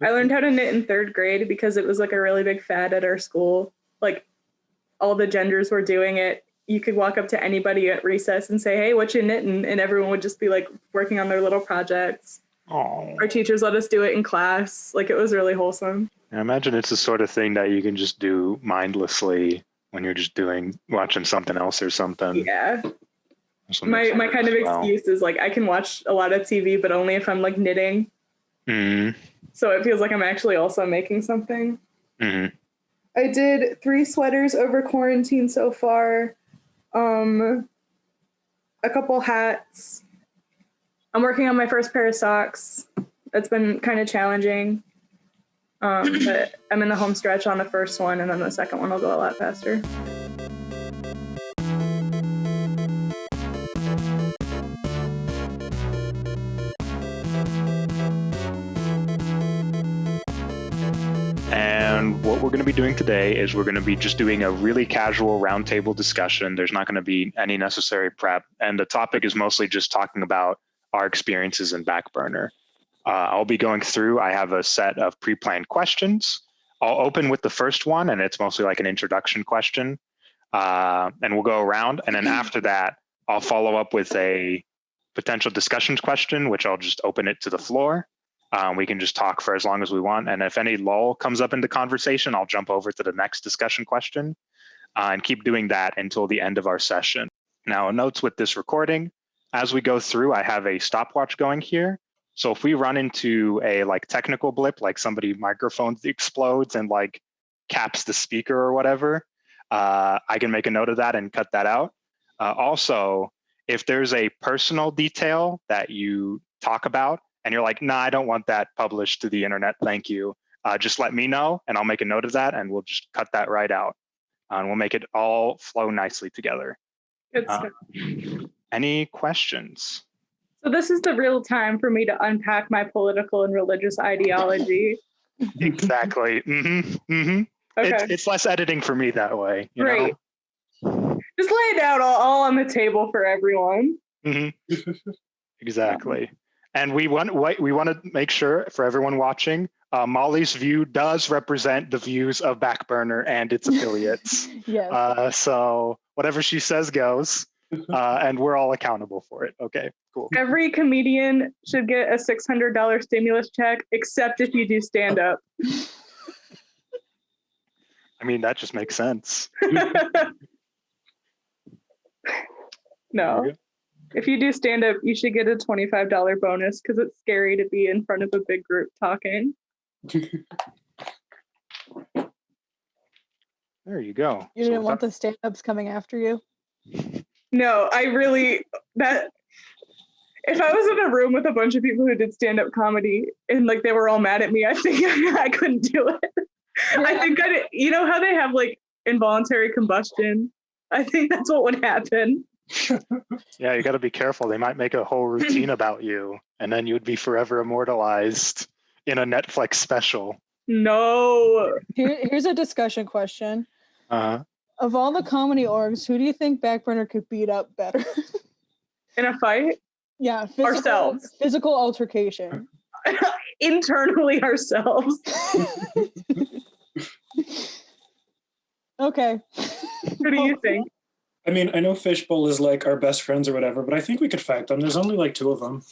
I learned how to knit in 3rd grade because it was like a really big fad at our school. Like all the genders were doing it. You could walk up to anybody at recess and say, hey, what you knitting? And everyone would just be like working on their little projects. Aww. Our teachers let us do it in class. Like it was really wholesome. I imagine it's the sort of thing that you can just do mindlessly when you're just watching something else or something. Yeah. My kind of excuse is like I can watch a lot of TV, but only if I'm like knitting. Mm-hmm. So it feels like I'm actually also making something. Mm-hmm. I did 3 sweaters over quarantine so far. A couple hats. I'm working on my first pair of socks. That's been kind of challenging. But I'm in the home stretch on the first one, and then the second one will go a lot faster. And what we're going to be doing today is we're going to be just doing a really casual roundtable discussion. There's not going to be any necessary prep. And the topic is mostly just talking about our experiences in Backburner. I'll be going through, I have a set of pre-planned questions. I'll open with the first one, and it's mostly like an introduction question. And we'll go around. And then after that, I'll follow up with a potential discussions question, which I'll just open it to the floor. We can just talk for as long as we want. And if any lull comes up in the conversation, I'll jump over to the next discussion question and keep doing that until the end of our session. Now, notes with this recording, as we go through, I have a stopwatch going here. So if we run into a like technical blip, like somebody microphone explodes and like caps the speaker or whatever, I can make a note of that and cut that out. Also, if there's a personal detail that you talk about, and you're like, nah, I don't want that published to the internet, thank you. Just let me know and I'll make a note of that and we'll just cut that right out. And we'll make it all flow nicely together. Good stuff. Any questions? So this is the real time for me to unpack my political and religious ideology. Exactly. Mm-hmm. Mm-hmm. Okay. It's less editing for me that way. Great. Just lay it out all on the table for everyone. Mm-hmm. Exactly. And we want to make sure for everyone watching, Molly's view does represent the views of Backburner and its affiliates. Yes. So whatever she says goes, and we're all accountable for it. Okay, cool. Every comedian should get a $600 stimulus check, except if you do stand-up. I mean, that just makes sense. No. If you do stand-up, you should get a $25 bonus because it's scary to be in front of a big group talking. There you go. You didn't want the stand-ups coming after you? No, if I was in a room with a bunch of people who did stand-up comedy and like they were all mad at me, I think I couldn't do it. Yeah. I think you know how they have like involuntary combustion? I think that's what would happen. Yeah, you got to be careful. They might make a whole routine about you, and then you'd be forever immortalized in a Netflix special. No. Here's a discussion question. Of all the comedy orgs, who do you think Backburner could beat up better? In a fight? Yeah, ourselves. Physical altercation. Internally ourselves. Okay. Who do you think? I mean, I know Fishbowl is like our best friends or whatever, but I think we could fact them. There's only like 2 of them.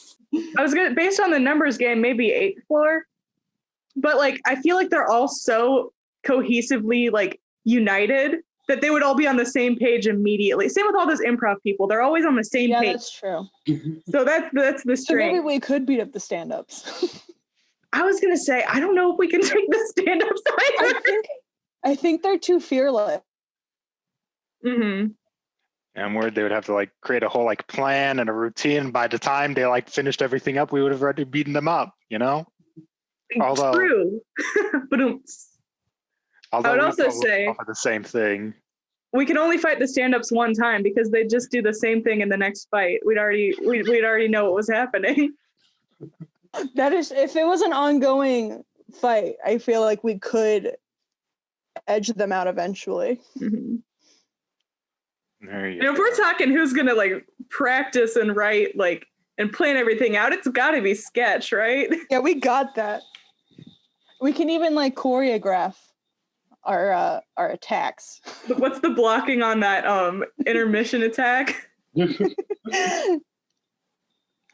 I was gonna, based on the numbers game, maybe 8th floor. But like, I feel like they're all so cohesively like united that they would all be on the same page immediately. Same with all those improv people. They're always on the same page. Yeah, that's true. So that's the strength. So maybe we could beat up the stand-ups. I was going to say, I don't know if we can take the stand-ups either. I think they're too fearless. Mm-hmm. And where they would have to like create a whole like plan and a routine. By the time they like finished everything up, we would have already beaten them up, you know? Although, true. But I would also say offer the same thing. We can only fight the stand-ups one time because they just do the same thing in the next fight. We'd already know what was happening. That is, if it was an ongoing fight, I feel like we could edge them out eventually. Mm-hmm. There you and if we're talking who's gonna like practice and write like and plan everything out, it's got to be Sketch, right? Yeah, we got that. We can even like choreograph our attacks. What's the blocking on that intermission attack?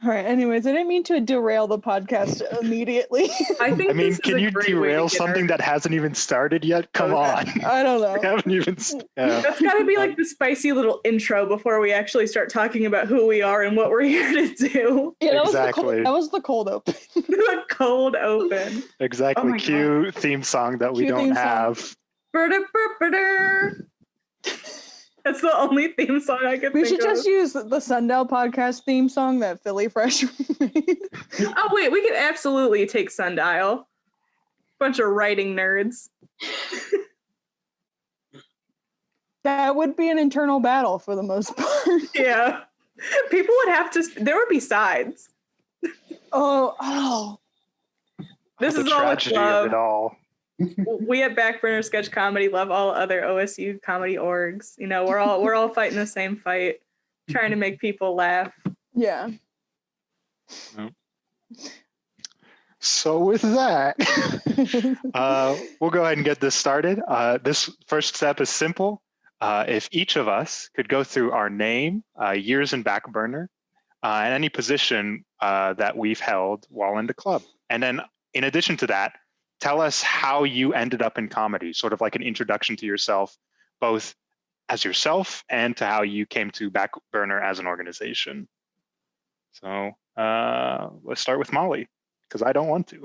All right. Anyways, I didn't mean to derail the podcast immediately. I think. I mean, this is can a you great way to derail get something our- that hasn't even started yet? Come on. I don't We know. haven't even. Yeah. That's got to be like the spicy little intro before we actually start talking about who we are and what we're here to do. Yeah, Exactly. that was the cold open. The cold open. Exactly. Oh my Cue theme song that we Cue don't theme song. have. Brr-da-brr-brr-der. That's the only theme song I can We think should of. just use the Sundial podcast theme song that Philly Fresh made. Oh wait, we could absolutely take Sundial. Bunch of writing nerds. That would be an internal battle for the most part. Yeah. People would have to, there would be sides. Oh. This The is all with tragedy of it love. all. We at Backburner Sketch Comedy love all other OSU comedy orgs. You know, we're all fighting the same fight, trying to make people laugh. Yeah. So with that, we'll go ahead and get this started. This first step is simple. If each of us could go through our name, years in Backburner, and any position that we've held while in the club. And then in addition to that, tell us how you ended up in comedy, sort of like an introduction to yourself, both as yourself and to how you came to Backburner as an organization. So let's start with Molly, because I don't want to.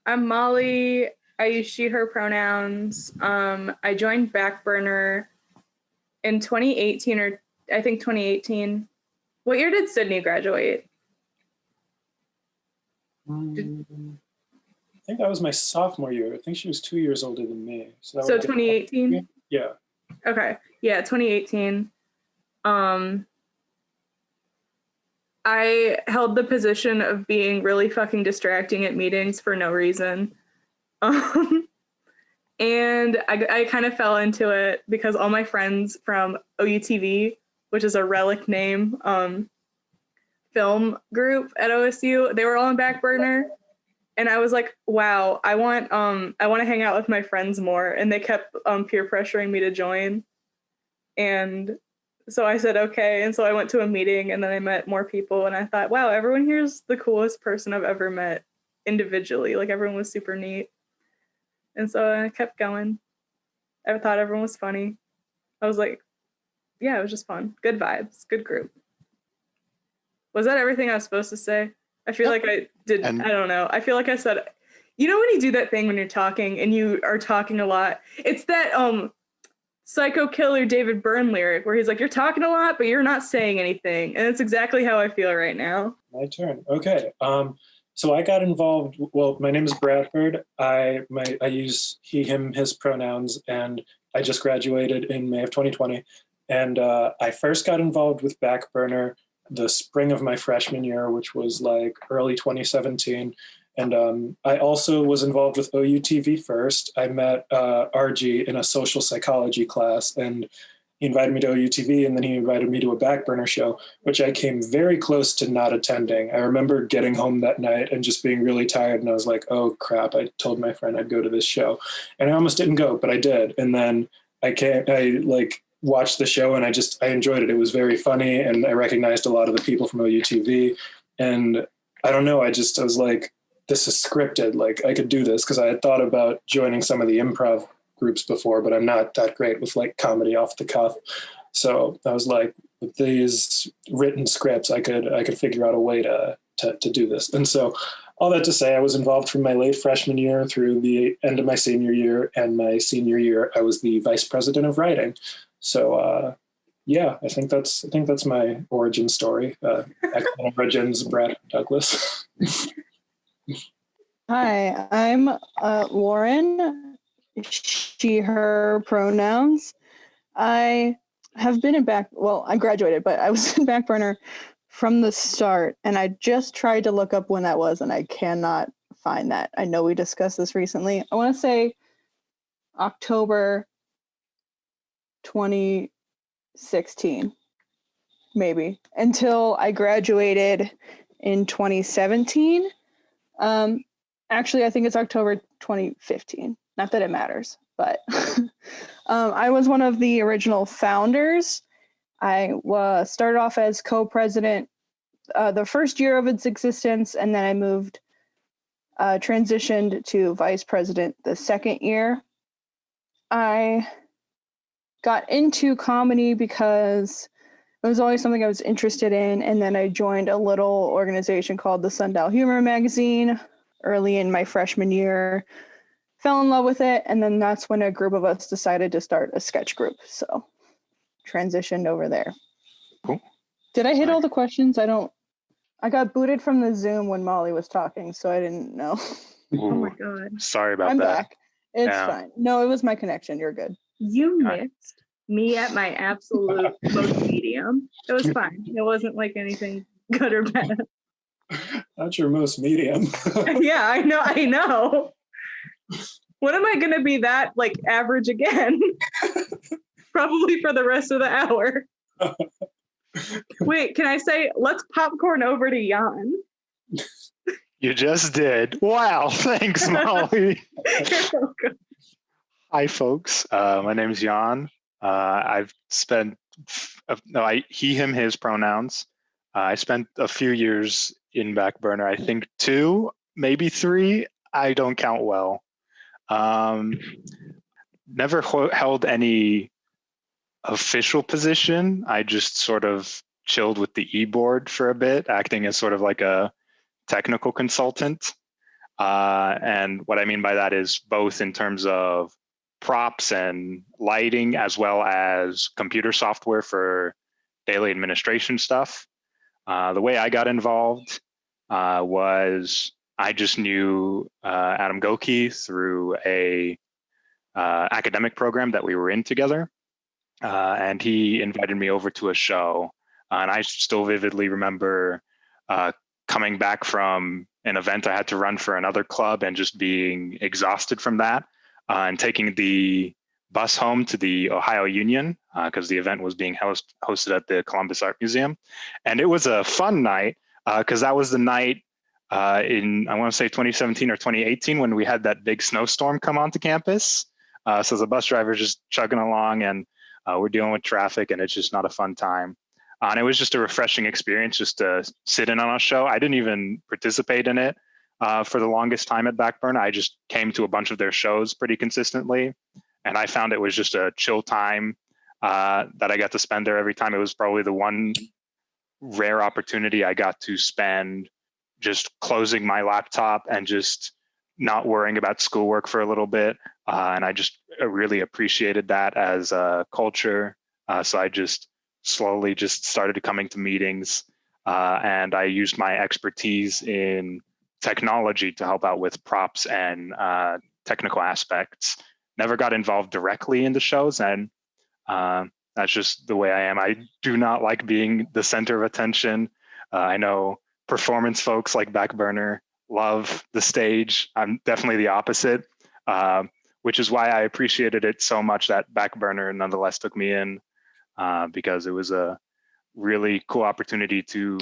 I'm Molly. I use she, her pronouns. I joined Backburner in 2018, or I think 2018. What year did Sydney graduate? I think that was my sophomore year. I think she was 2 years older than me. So, So 2018? Yeah. Okay. Yeah, 2018. I held the position of being really fucking distracting at meetings for no reason. And I kind of fell into it because all my friends from OUTV, which is a relic name, film group at OSU, they were all in Backburner. And I was like, wow, I want to hang out with my friends more. And they kept peer pressuring me to join. And so I said, okay. And so I went to a meeting and then I met more people. And I thought, wow, everyone here is the coolest person I've ever met individually. Like everyone was super neat. And so I kept going. I thought everyone was funny. I was like, yeah, it was just fun. Good vibes, good group. Was that everything I was supposed to say? I feel like I did. I don't know. I feel like I said, you know, when you do that thing when you're talking and you are talking a lot, it's that Psycho Killer David Byrne lyric where he's like, you're talking a lot, but you're not saying anything. And it's exactly how I feel right now. My turn. Okay. So I got involved. Well, my name is Bradford. I use he, him, his pronouns, and I just graduated in May of 2020. And I first got involved with Backburner the spring of my freshman year, which was like early 2017. And I also was involved with OUTV first. I met RG in a social psychology class, and he invited me to OUTV, and then he invited me to a Backburner show, which I came very close to not attending. I remember getting home that night and just being really tired, and I was like, oh crap, I told my friend I'd go to this show. And I almost didn't go, but I did. And then I watched the show and I enjoyed it. It was very funny, and I recognized a lot of the people from OUTV. And I don't know, I was like, this is scripted. Like I could do this, because I had thought about joining some of the improv groups before, but I'm not that great with like comedy off the cuff. So I was like, with these written scripts, I could figure out a way to do this. And so all that to say, I was involved from my late freshman year through the end of my senior year, and my senior year, I was the vice president of writing. So yeah, I think that's my origin story. Origins, Brad Douglas. Hi, I'm Lauren. She, her pronouns. I have been in I graduated, but I was in Backburner from the start, and I just tried to look up when that was, and I cannot find that. I know we discussed this recently. I want to say October 2016, maybe, until I graduated in 2017. Actually, I think it's October 2015. Not that it matters, but I was one of the original founders. I started off as co-president the first year of its existence, and then I transitioned to vice president the second year. I got into comedy because it was always something I was interested in, and then I joined a little organization called the Sundial Humor Magazine early in my freshman year, fell in love with it, and then that's when a group of us decided to start a sketch group, so transitioned over there. Cool. Did I hit all the questions? I got booted from the Zoom when Molly was talking, so I didn't know. Oh my God. Sorry about I'm that. back. It's fine. No, it was my connection. You're good. You missed me at my absolute most medium. It was fine. It wasn't like anything good or bad. Not your most medium. Yeah, I know. When am I going to be that like average again? Probably for the rest of the hour. Wait, can I say, let's popcorn over to Yan? You just did. Wow. Thanks, Molly. You're welcome. Hi, folks. My name is Yan. I've spent, he, him, his pronouns. I spent a few years in Backburner. I think 2, maybe 3. I don't count well. Never held any official position. I just sort of chilled with the e-board for a bit, acting as sort of like a technical consultant. And what I mean by that is both in terms of props and lighting, as well as computer software for daily administration stuff. The way I got involved was I just knew Adam Goki through a academic program that we were in together. And he invited me over to a show. And I still vividly remember coming back from an event I had to run for another club and just being exhausted from that and taking the bus home to the Ohio Union because the event was being hosted at the Columbus Art Museum. And it was a fun night because that was the night in, I want to say 2017 or 2018 when we had that big snowstorm come onto campus. So the bus driver's just chugging along and we're dealing with traffic and it's just not a fun time. And it was just a refreshing experience just to sit in on a show. I didn't even participate in it for the longest time at Backburner. I just came to a bunch of their shows pretty consistently. And I found it was just a chill time that I got to spend there every time. It was probably the one rare opportunity I got to spend just closing my laptop and just not worrying about schoolwork for a little bit. And I just really appreciated that as a culture. So I just slowly just started coming to meetings and I used my expertise in technology to help out with props and technical aspects. Never got involved directly in the shows, and that's just the way I am. I do not like being the center of attention. I know performance folks like Backburner love the stage. I'm definitely the opposite, which is why I appreciated it so much that Backburner nonetheless took me in because it was a really cool opportunity to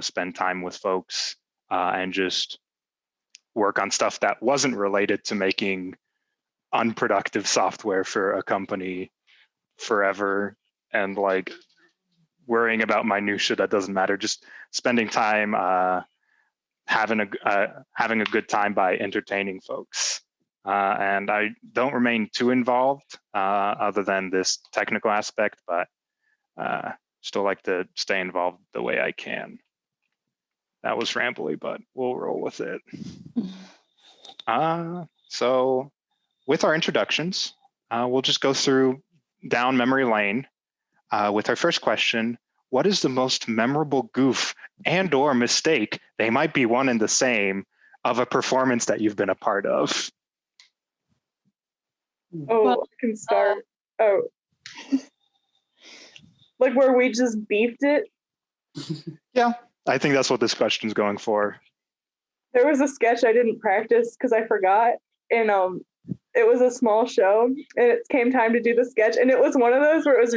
spend time with folks and just work on stuff that wasn't related to making unproductive software for a company forever and like worrying about minutia that doesn't matter. Just spending time having a good time by entertaining folks. And I don't remain too involved other than this technical aspect, but still like to stay involved the way I can. That was rambly, but we'll roll with it. So with our introductions, we'll just go through down memory lane with our first question. What is the most memorable goof and or mistake, they might be one and the same, of a performance that you've been a part of? Oh, I can start. Like where we just beefed it? Yeah, I think that's what this question's going for. There was a sketch I didn't practice because I forgot. And it was a small show and it came time to do the sketch. And it was one of those where it was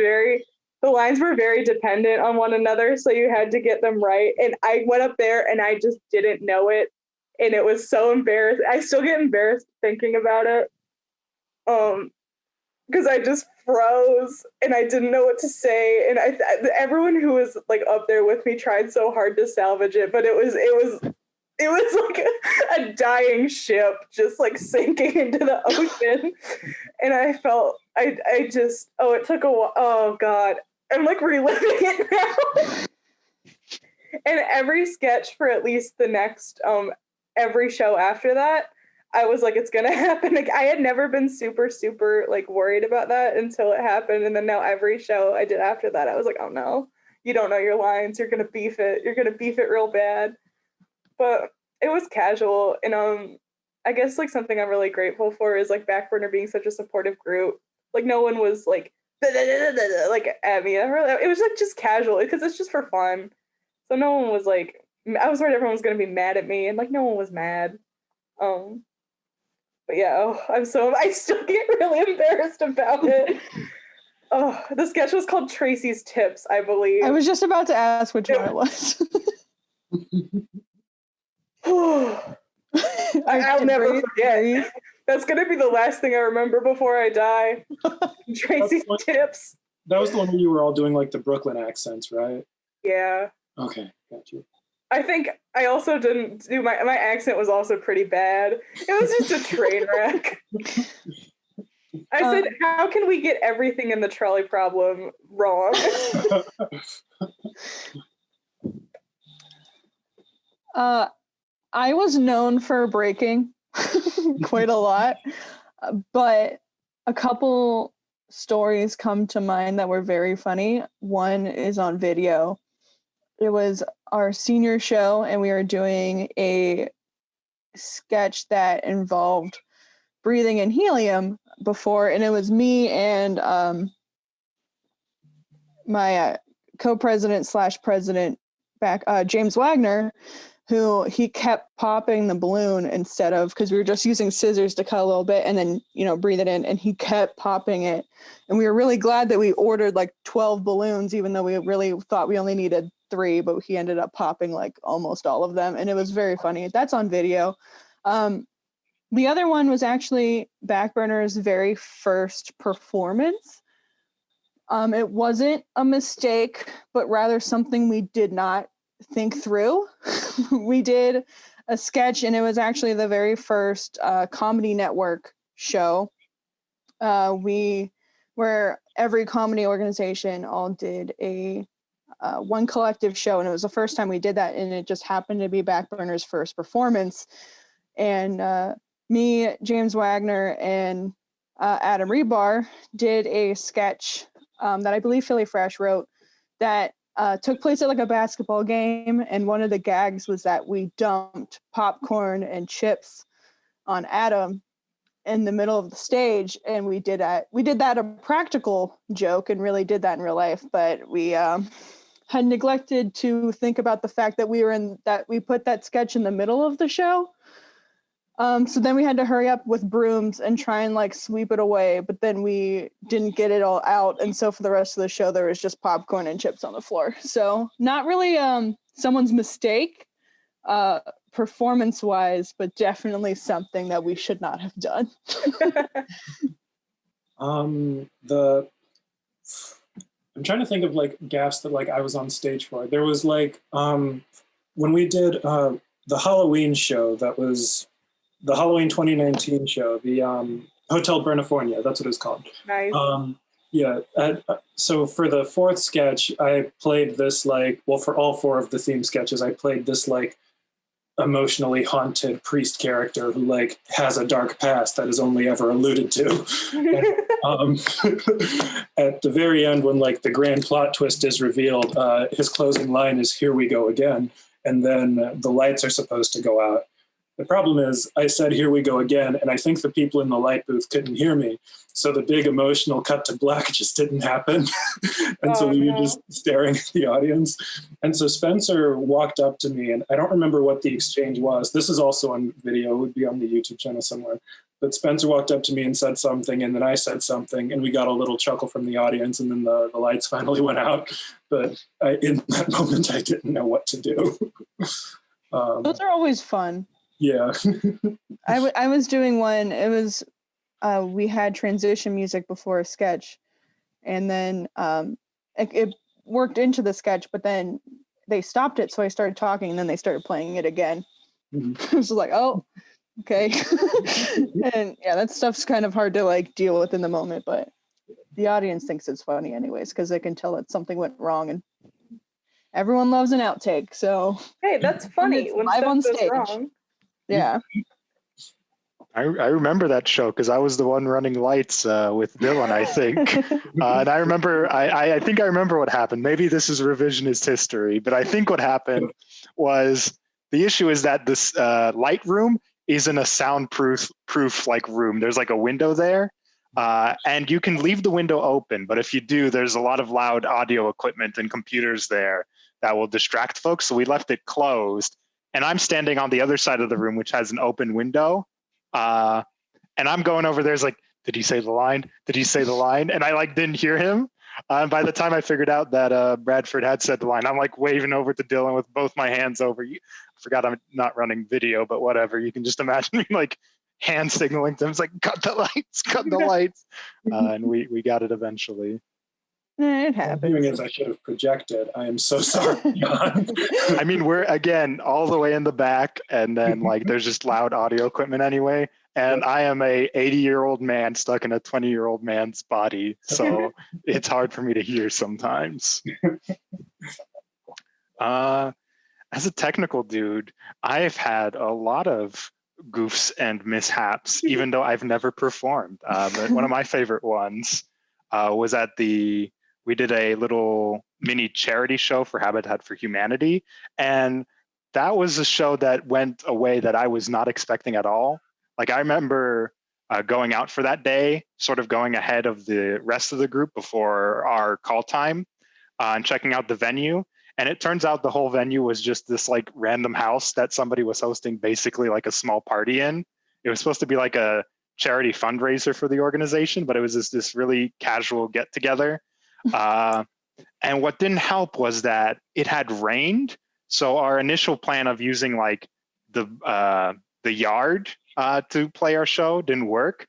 the lines were very dependent on one another. So you had to get them right. And I went up there and I just didn't know it. and it was so embarrassing. I still get embarrassed thinking about it. Because I just froze and I didn't know what to say, and everyone who was like up there with me tried so hard to salvage it, but it was like a dying ship just like sinking into the ocean, and I felt I just it took a while. Oh God, I'm like reliving it now. And every sketch for at least the next every show after that, I was like, it's gonna happen. Like, I had never been super like worried about that until it happened, and then now every show I did after that, I was like, oh no, you don't know your lines. You're gonna beef it. You're gonna beef it real bad. But it was casual, and I guess like something I'm really grateful for is like Backburner being such a supportive group. Like no one was like like at me. It was like just casual because it's just for fun. So no one was like, I was worried everyone was gonna be mad at me, and like no one was mad. But yeah, I still get really embarrassed about it. Oh, the sketch was called Tracy's Tips, I believe. I was just about to ask which one it was. I'll never forget. That's gonna be the last thing I remember before I die. Tracy's Tips. That was the one where you were all doing like the Brooklyn accents, right? Yeah. Okay, got you. I think I also didn't do my accent was also pretty bad. It was just a train wreck. I said, how can we get everything in the trolley problem wrong? I was known for breaking quite a lot, but a couple stories come to mind that were very funny. One is on video. It was our senior show, and we were doing a sketch that involved breathing in helium before, and it was me and my co-president / president James Wagner, who he kept popping the balloon instead of, because we were just using scissors to cut a little bit and then breathe it in, and he kept popping it, and we were really glad that we ordered like 12 balloons, even though we really thought we only needed 3, but he ended up popping like almost all of them, and it was very funny. That's on video. The other one was actually Backburner's very first performance. It wasn't a mistake, but rather something we did not think through. We did a sketch, and it was actually the very first Comedy Network show. Where every comedy organization all did a one collective show, and it was the first time we did that, and it just happened to be Backburner's first performance. And me, James Wagner, and Adam Rebar did a sketch that I believe Philly Fresh wrote that took place at like a basketball game, and one of the gags was that we dumped popcorn and chips on Adam in the middle of the stage, and we did that a practical joke and really did that in real life, but we had neglected to think about the fact that we put that sketch in the middle of the show. So then we had to hurry up with brooms and try and like sweep it away, but then we didn't get it all out, and so for the rest of the show there was just popcorn and chips on the floor. So not really someone's mistake performance-wise, but definitely something that we should not have done. I'm trying to think of like gaffes that like I was on stage for. There was like when we did the Halloween show, that was the Halloween 2019 show, the Hotel Bernifornia, that's what it was called. Nice. So for the 4th sketch, I played this like, well, for all 4 of the theme sketches, I played this like emotionally haunted priest character who like has a dark past that is only ever alluded to. And, at the very end, when like the grand plot twist is revealed, his closing line is "Here we go again," and then the lights are supposed to go out. The problem is I said "Here we go again," and I think the people in the light booth couldn't hear me. So the big emotional cut to black just didn't happen. And so we were just staring at the audience. And so Spencer walked up to me, and I don't remember what the exchange was. This is also on video. It would be on the YouTube channel somewhere. But Spencer walked up to me and said something, and then I said something, and we got a little chuckle from the audience, and then the lights finally went out. But in that moment, I didn't know what to do. Those are always fun. Yeah. I was doing one. It was we had transition music before a sketch, and then it worked into the sketch, but then they stopped it, so I started talking, and then they started playing it again. Mhm. I was like, oh, okay. And yeah, that stuff's kind of hard to like deal with in the moment, but the audience thinks it's funny anyways because they can tell that something went wrong, and everyone loves an outtake. So Hey, that's funny it's when live stuff on goes stage. wrong. Yeah. I remember that show because I was the one running lights with Dylan, I think. And I remember, I think I remember what happened. Maybe this is revisionist history, but I think what happened was the issue is that this light room isn't a soundproof like room. There's like a window there, and you can leave the window open. But if you do, there's a lot of loud audio equipment and computers there that will distract folks. So we left it closed. And I'm standing on the other side of the room, which has an open window. And I'm going over there. It's like, did he say the line? Did he say the line? And I like didn't hear him. By the time I figured out that Bradford had said the line, I'm like waving over to Dylan with both my hands over. I forgot I'm not running video, but whatever. You can just imagine me like hand signaling to him. It's like, cut the lights, cut the lights. And we got it eventually. It What I'm happens. doing is I should have projected. I am so sorry, Jan. I mean, we're again all the way in the back, and then like there's just loud audio equipment anyway. And I am a 80-year-old man stuck in a 20-year-old man's body, so it's hard for me to hear sometimes. As a technical dude, I've had a lot of goofs and mishaps, even though I've never performed. But one of my favorite ones was at we did a little mini charity show for Habitat for Humanity. And that was a show that went a way that I was not expecting at all. Like I remember going out for that day, sort of going ahead of the rest of the group before our call time and checking out the venue. And it turns out the whole venue was just this like random house that somebody was hosting basically like a small party in. It was supposed to be like a charity fundraiser for the organization, but it was just this really casual get together. And what didn't help was that it had rained. So our initial plan of using like the yard to play our show didn't work.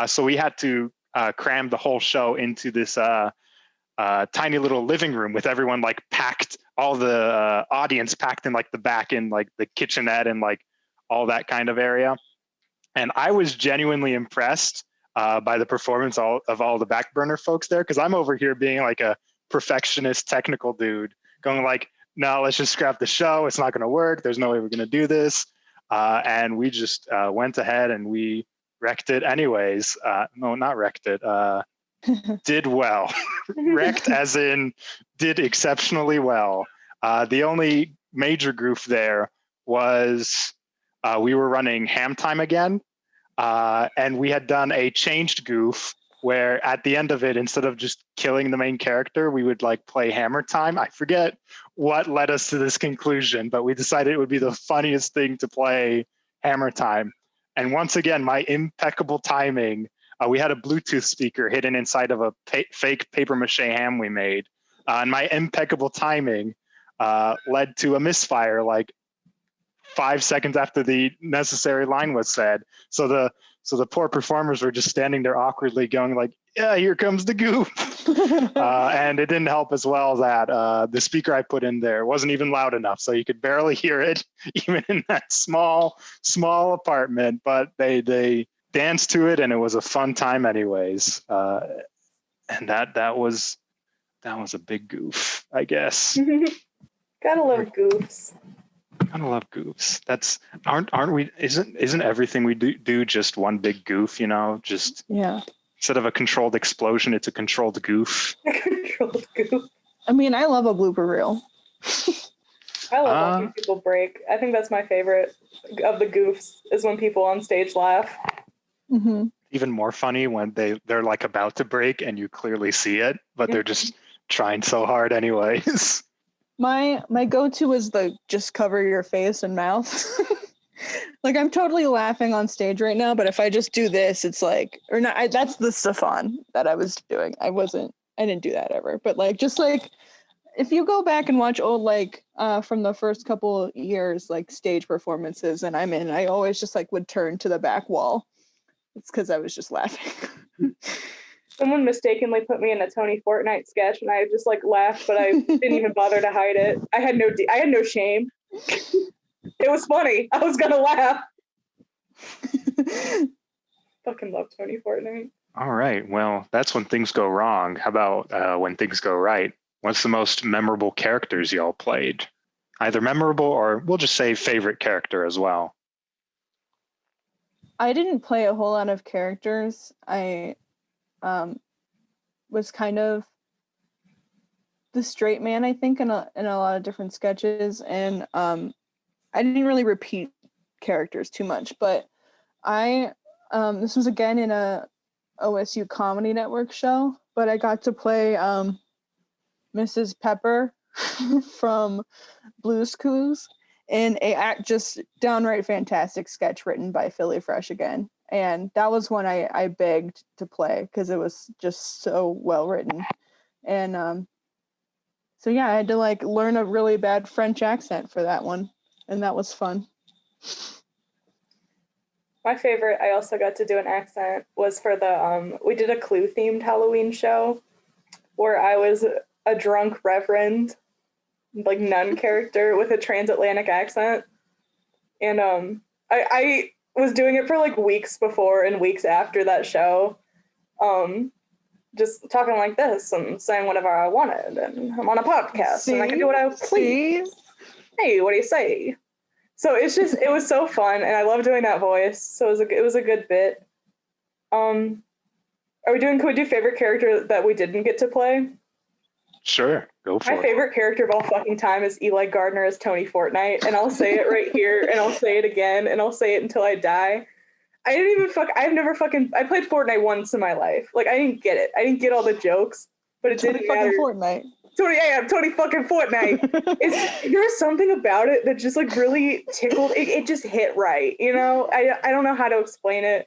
So we had to cram the whole show into this tiny little living room with everyone like packed, all the audience packed in like the back in like the kitchenette and like all that kind of area. And I was genuinely impressed by the performance of all the Backburner folks there, because I'm over here being like a perfectionist technical dude going like, no, let's just scrap the show. It's not going to work. There's no way we're going to do this. And we just went ahead and we wrecked it anyways. No, not wrecked it. Did well. Wrecked as in did exceptionally well. The only major goof there was we were running ham time again. And we had done a changed goof where at the end of it, instead of just killing the main character, we would like play hammer time. I forget what led us to this conclusion, but we decided it would be the funniest thing to play hammer time. And once again, my impeccable timing, we had a Bluetooth speaker hidden inside of a fake paper mache ham we made. And my impeccable timing led to a misfire like 5 seconds after the necessary line was said. So the poor performers were just standing there awkwardly going like, yeah, here comes the goof. And it didn't help as well that the speaker I put in there wasn't even loud enough. So you could barely hear it even in that small apartment, but they danced to it and it was a fun time anyways. And that was a big goof, I guess. Gotta love goofs. I love goofs. Aren't we? Isn't everything we do just one big goof? You know, just Yeah. Instead of a controlled explosion, it's a controlled goof. A controlled goof. I mean, I love a blooper reel. I love watching people break. I think that's my favorite of the goofs is when people on stage laugh. Mm-hmm. Even more funny when they're like about to break and you clearly see it, but they're just trying so hard anyways. My go-to is the just cover your face and mouth. Like I'm totally laughing on stage right now, but if I just do this, it's like, or not. That's the Stefan that I was doing. I didn't do that ever, but like just like if you go back and watch old, like, from the first couple years, like, stage performances, and I always just, like, would turn to the back wall. It's because I was just laughing. Someone mistakenly put me in a Tony Fortnite sketch, and I just, like, laughed, but I didn't even bother to hide it. I had no shame. It was funny. I was gonna laugh. Fucking love Tony Fortnite. All right. Well, that's when things go wrong. How about when things go right? What's the most memorable characters y'all played? Either memorable or we'll just say favorite character as well. I didn't play a whole lot of characters. I was kind of the straight man, I think, in a lot of different sketches, and I didn't really repeat characters too much. But I this was again in a OSU Comedy Network show, but I got to play Mrs. Pepper from Blue's Clues in a just downright fantastic sketch written by Philly Fresh again. And that was one I begged to play because it was just so well written. And so yeah, I had to like learn a really bad French accent for that one, and that was fun. My favorite, I also got to do an accent, was for the, we did a Clue-themed Halloween show where I was a drunk reverend, like nun character with a transatlantic accent. And I was doing it for like weeks before and weeks after that show. Just talking like this and saying whatever I wanted. And I'm on a podcast and I can do what I please. Hey, what do you say? So it was so fun, and I love doing that voice. So it was a good bit. Can we do favorite character that we didn't get to play? Sure, go for it. My favorite character of all fucking time is Eli Gardner as Tony Fortnite, and I'll say it right here, and I'll say it again, and I'll say it until I die. I played Fortnite once in my life. Like, I didn't get it. I didn't get all the jokes, but it didn't matter. Fortnite. Tony fucking Fortnite. There's something about it that just like really tickled. It just hit right, you know? I don't know how to explain it,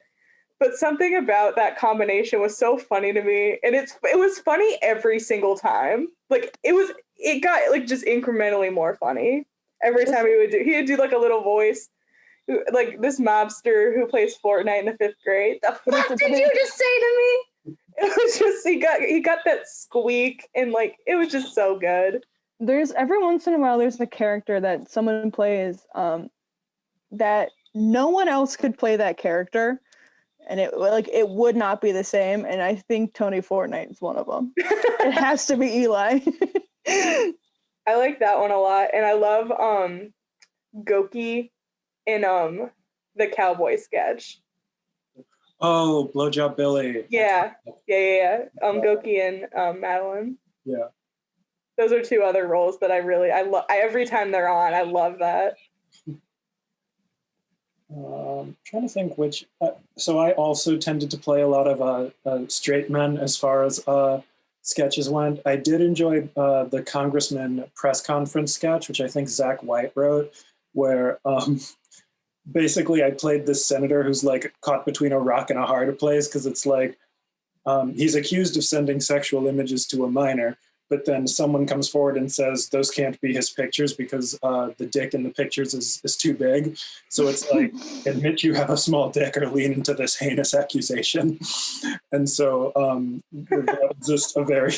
but something about that combination was so funny to me. And it was funny every single time. Like it got like just incrementally more funny every time he'd do like a little voice. Like this mobster who plays Fortnite in the 5th grade. The fuck did you just say to me? It was just he got that squeak, and like it was just so good. There's every once in a while there's a character that someone plays that no one else could play that character, and it would not be the same. And I think Tony Fortnite is one of them. It has to be Eli. I like that one a lot, and I love Goki in the cowboy sketch. Oh, Blowjob Billy. Yeah. Goki and Madeline. Yeah. Those are two other roles that I love. Every time they're on, I love that. Trying to think which. So I also tended to play a lot of straight men as far as sketches went. I did enjoy the Congressman press conference sketch, which I think Zach White wrote, where basically I played this senator who's like caught between a rock and a hard place, because it's like he's accused of sending sexual images to a minor, but then someone comes forward and says those can't be his pictures because the dick in the pictures is too big. So it's like, admit you have a small dick or lean into this heinous accusation. And so that was just a very,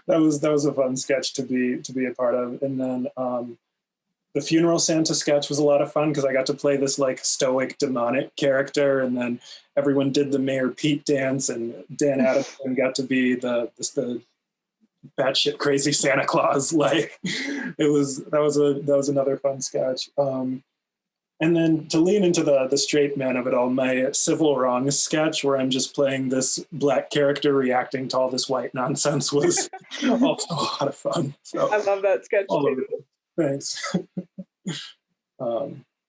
that was a fun sketch to be a part of. And then the Funeral Santa sketch was a lot of fun because I got to play this like stoic demonic character, and then everyone did the Mayor Pete dance, and Dan Adamson got to be the batshit crazy Santa Claus. Like that was another fun sketch. And then to lean into the straight man of it all, my Civil Wrongs sketch, where I'm just playing this black character reacting to all this white nonsense, was also a lot of fun. So I love that sketch too. Thanks.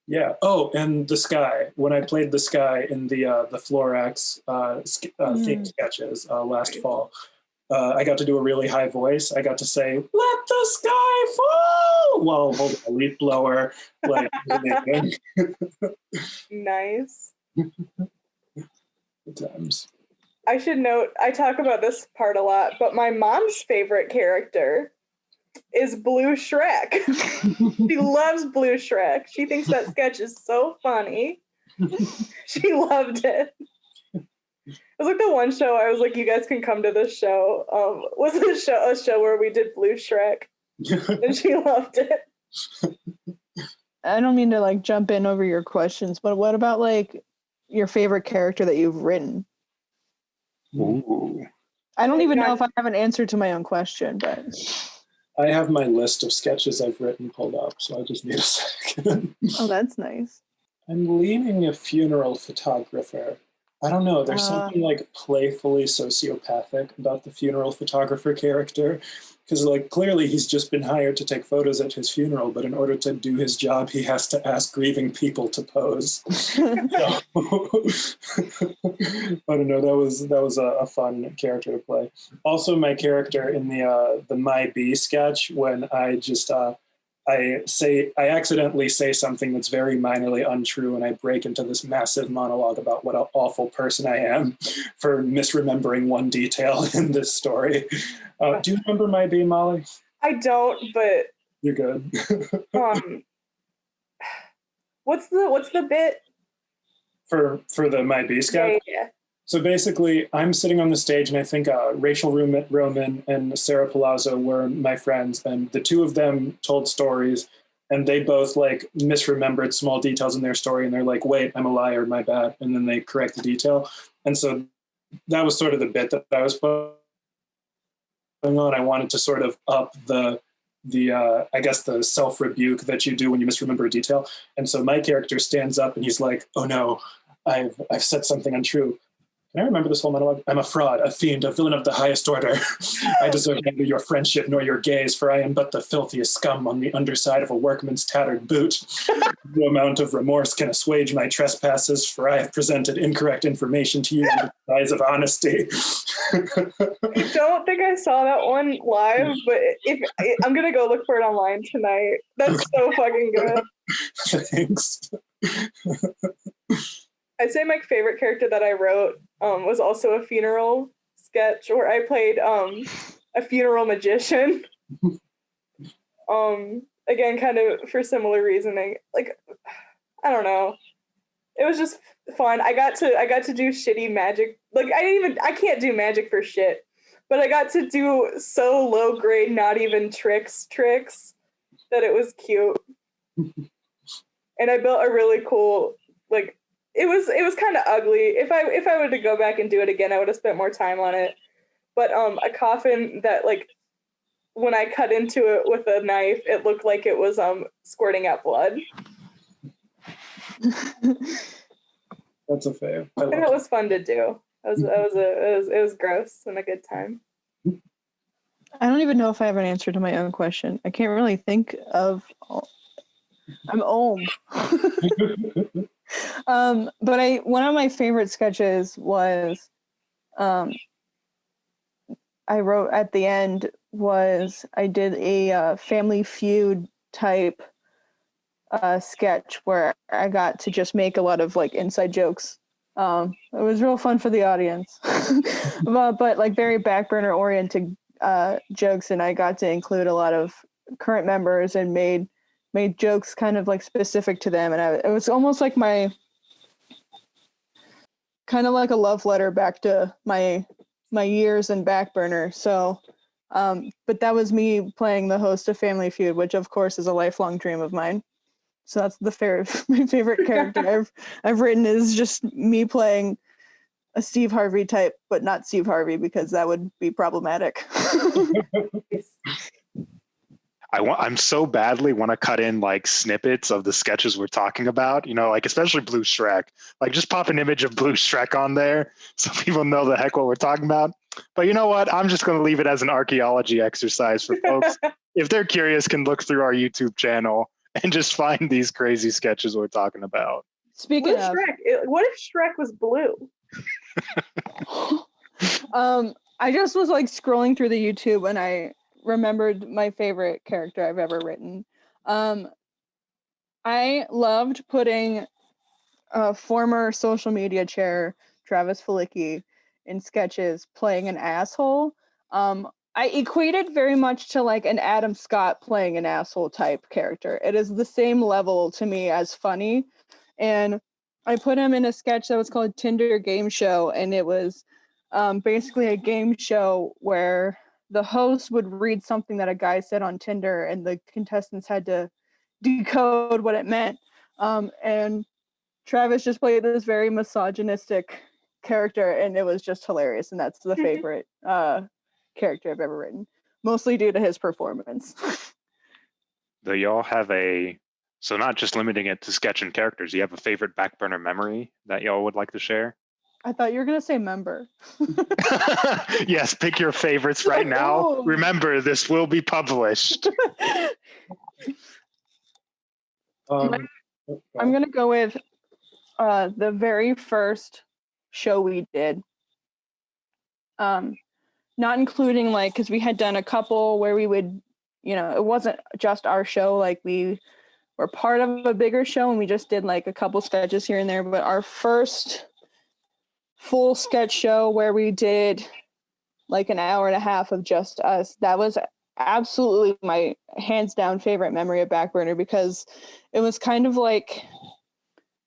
Yeah. Oh, and the Sky. When I played the Sky in the Florax theme sketches last fall, I got to do a really high voice. I got to say, "Let the sky fall," while holding a leaf blower. Like, nice. Good times. I should note, I talk about this part a lot, but my mom's favorite character is Blue Shrek. She loves Blue Shrek. She thinks that sketch is so funny. She loved it. It was like the one show I was like, you guys can come to this show. Was a show where we did Blue Shrek, and she loved it. I don't mean to like jump in over your questions, but what about like your favorite character that you've written? Ooh. I don't even know if I have an answer to my own question, but I have my list of sketches I've written pulled up, so I just need a second. oh, that's nice. I'm leaning a funeral photographer. I don't know. There's something like playfully sociopathic about the funeral photographer character. Because like clearly he's just been hired to take photos at his funeral, but in order to do his job, he has to ask grieving people to pose. So, I don't know. That was a fun character to play. Also, my character in the My Bee sketch, when I just I accidentally say something that's very minorly untrue, and I break into this massive monologue about what an awful person I am for misremembering one detail in this story. Do you remember My Bee, Molly? I don't, but you're good. What's the bit for the My Bee sketch? Yeah. So basically, I'm sitting on the stage, and I think Rachel Roman and Sarah Palazzo were my friends, and the two of them told stories, and they both like misremembered small details in their story, and they're like, "Wait, I'm a liar, my bad," and then they correct the detail, and so that was sort of the bit that I was putting on. I wanted to sort of up the I guess the self-rebuke that you do when you misremember a detail, and so my character stands up and he's like, "Oh no, I've said something untrue. Can I remember this whole monologue? I'm a fraud, a fiend, a villain of the highest order. I deserve neither your friendship nor your gaze, for I am but the filthiest scum on the underside of a workman's tattered boot. No amount of remorse can assuage my trespasses, for I have presented incorrect information to you in the guise of honesty." I don't think I saw that one live, but I'm gonna go look for it online tonight. That's so fucking good. Thanks. I'd say my favorite character that I wrote was also a funeral sketch where I played a funeral magician. Again, kind of for similar reasoning. Like, I don't know. It was just fun. I got to do shitty magic. Like I can't do magic for shit, but I got to do so low grade, not even tricks that it was cute. And I built a really cool like. It was kind of ugly. If I were to go back and do it again, I would have spent more time on it. But a coffin that like when I cut into it with a knife, it looked like it was squirting out blood. That's a fair. And it was fun to do. It was gross and a good time. I don't even know if I have an answer to my own question. I can't really think of. I'm old. But one of my favorite sketches was I wrote at the end was I did a Family Feud type sketch where I got to just make a lot of like inside jokes. It was real fun for the audience, but like very Backburner oriented jokes, and I got to include a lot of current members and made jokes kind of like specific to them, and it was almost like my kind of like a love letter back to my years in Backburner. So but that was me playing the host of Family Feud, which of course is a lifelong dream of mine. So that's my favorite character I've written is just me playing a Steve Harvey type, but not Steve Harvey because that would be problematic. I'm so badly want to cut in like snippets of the sketches we're talking about, like especially Blue Shrek, like just pop an image of Blue Shrek on there so people know the heck what we're talking about. But you know what? I'm just going to leave it as an archaeology exercise for folks. If they're curious, can look through our YouTube channel and just find these crazy sketches we're talking about. Speaking of Shrek, what if Shrek was blue? I just was like scrolling through the YouTube and I remembered my favorite character I've ever written. I loved putting former social media chair Travis Falicki in sketches playing an asshole. I equate it very much to like an Adam Scott playing an asshole type character. It is the same level to me as funny. And I put him in a sketch that was called Tinder Game Show. And it was basically a game show where the host would read something that a guy said on Tinder and the contestants had to decode what it meant. And Travis just played this very misogynistic character and it was just hilarious. And that's the favorite character I've ever written, mostly due to his performance. Do y'all have so not just limiting it to sketch and characters, you have a favorite Backburner memory that y'all would like to share? I thought you were going to say member. Yes, pick your favorites right now. Oh. Remember, this will be published. I'm going to go with the very first show we did. Not including like, because we had done a couple where we would, it wasn't just our show, like we were part of a bigger show and we just did like a couple sketches here and there, but our first full sketch show where we did like an hour and a half of just us, that was absolutely my hands down favorite memory of Backburner, because it was kind of like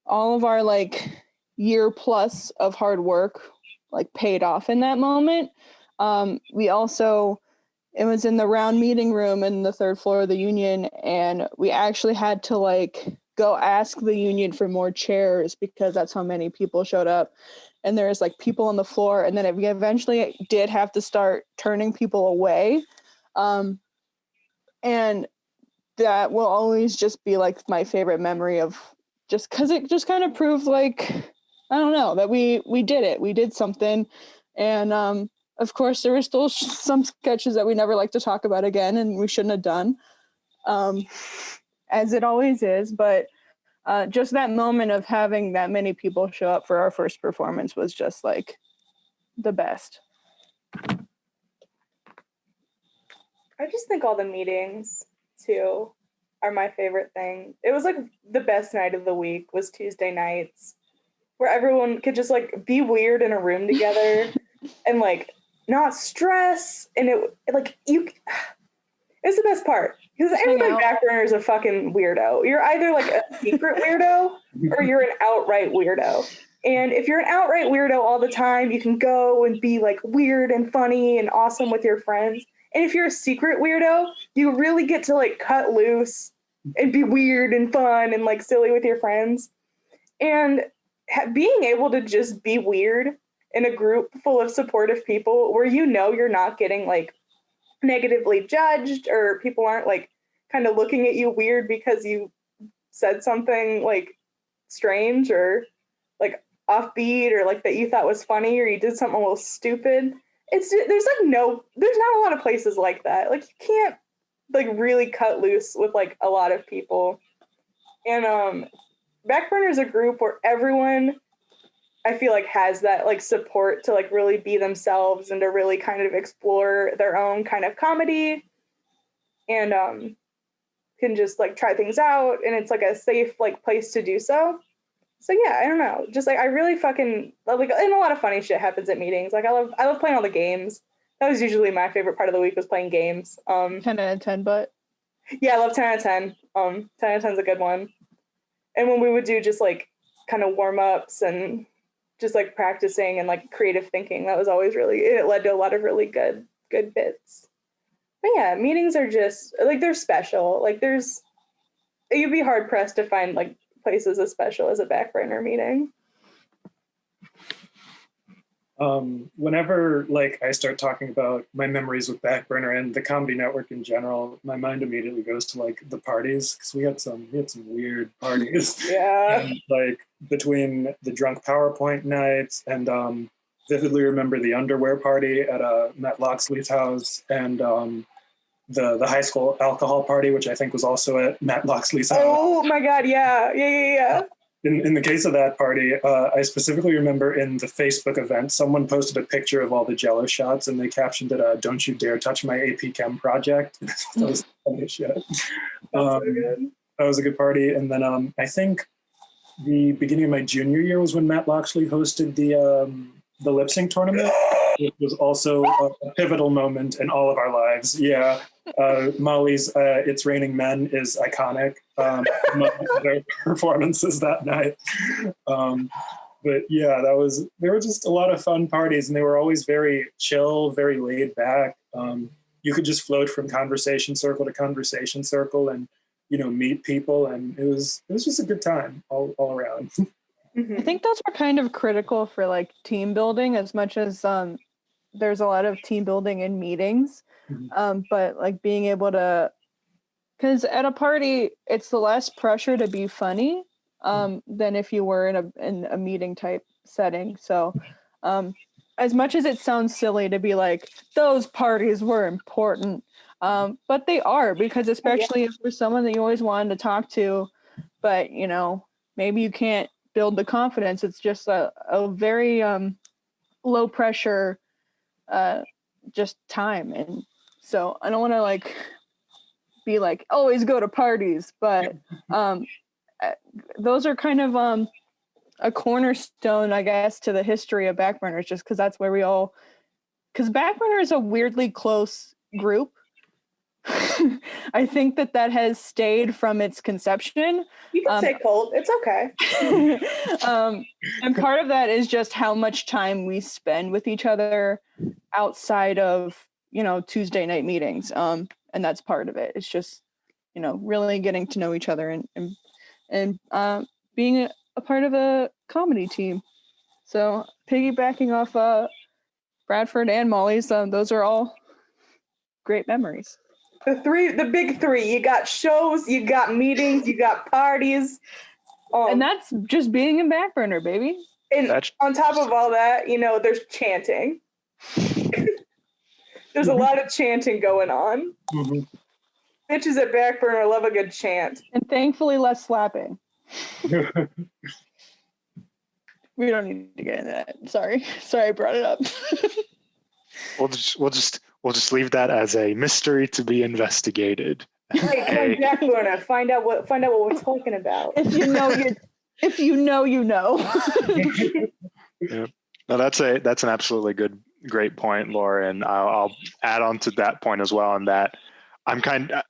all of our like year plus of hard work like paid off in that moment. It was in the round meeting room in the third floor of the union, and we actually had to like go ask the union for more chairs because that's how many people showed up. And there's like people on the floor, and then we eventually did have to start turning people away. And that will always just be like my favorite memory of, just because it just kind of proved like, I don't know, that we did it. We did something. And of course, there were still some sketches that we never like to talk about again and we shouldn't have done, as it always is. But just that moment of having that many people show up for our first performance was just like the best. I just think all the meetings too are my favorite thing. It was like the best night of the week was Tuesday nights, where everyone could just like be weird in a room together and like not stress. And it's the best part because everybody Backburner is a fucking weirdo. You're either like a secret weirdo or you're an outright weirdo. And if you're an outright weirdo all the time, you can go and be like weird and funny and awesome with your friends. And if you're a secret weirdo, you really get to like cut loose and be weird and fun and like silly with your friends. And being able to just be weird in a group full of supportive people where you're not getting like negatively judged or people aren't like kind of looking at you weird because you said something like strange or like offbeat or like that you thought was funny or you did something a little stupid. There's not a lot of places like that. Like you can't like really cut loose with like a lot of people. And Backburner is a group where everyone I feel like has that like support to like really be themselves and to really kind of explore their own kind of comedy and can just like try things out, and it's like a safe like place to do so. So yeah, I don't know. Just like I really fucking like, and a lot of funny shit happens at meetings. Like I love playing all the games. That was usually my favorite part of the week was playing games. 10 out of 10, but yeah, I love 10 out of 10. 10 out of 10 is a good one. And when we would do just like kind of warm ups and just like practicing and like creative thinking, that was always it led to a lot of really good bits. But yeah, meetings are just like, they're special. Like you'd be hard pressed to find like places as special as a Backburner meeting. Whenever like I start talking about my memories with Backburner and the Comedy Network in general, my mind immediately goes to like the parties, because we had some weird parties. Yeah. And, like between the drunk PowerPoint nights and vividly remember the underwear party at Matt Loxley's house and the high school alcohol party, which I think was also at Matt Loxley's house. Oh my God, yeah. In the case of that party, I specifically remember in the Facebook event, someone posted a picture of all the Jell-O shots and they captioned it, "Don't you dare touch my AP Chem project." That was funny shit. So good. That was a good party. And then I think the beginning of my junior year was when Matt Loxley hosted the lip sync tournament. which was also a pivotal moment in all of our lives. Yeah. Molly's It's Raining Men is iconic among their performances that night. But yeah, there were just a lot of fun parties, and they were always very chill, very laid back. You could just float from conversation circle to conversation circle and, meet people. And it was just a good time all around. I think those were kind of critical for like team building as much as there's a lot of team building in meetings. But like being able to, because at a party, it's the less pressure to be funny than if you were in a meeting type setting. So as much as it sounds silly to be like, those parties were important, but they are, because especially if there's someone that you always wanted to talk to, but maybe you can't build the confidence. It's just a very low pressure just time. And so I don't want to like be like always go to parties, but those are kind of a cornerstone, I guess, to the history of Backburners, just because that's where because Backburner is a weirdly close group. I think that has stayed from its conception. You can say cold. It's okay. And part of that is just how much time we spend with each other outside of, Tuesday night meetings. And that's part of it. It's just, really getting to know each other and being a part of a comedy team. So piggybacking off Bradford and Molly's, those are all great memories. The big three. You got shows, you got meetings, you got parties. And that's just being in Backburner, baby. And on top of all that, there's chanting. There's a lot of chanting going on. Mm-hmm. Bitches at Backburner love a good chant. And thankfully less slapping. We don't need to get into that. Sorry I brought it up. We'll just leave that as a mystery to be investigated. Hey, Backburner, find out what we're talking about. If you know, you know. Yeah. No, that's an absolutely great point, Laura, and I'll add on to that point as well. And that I'm kind of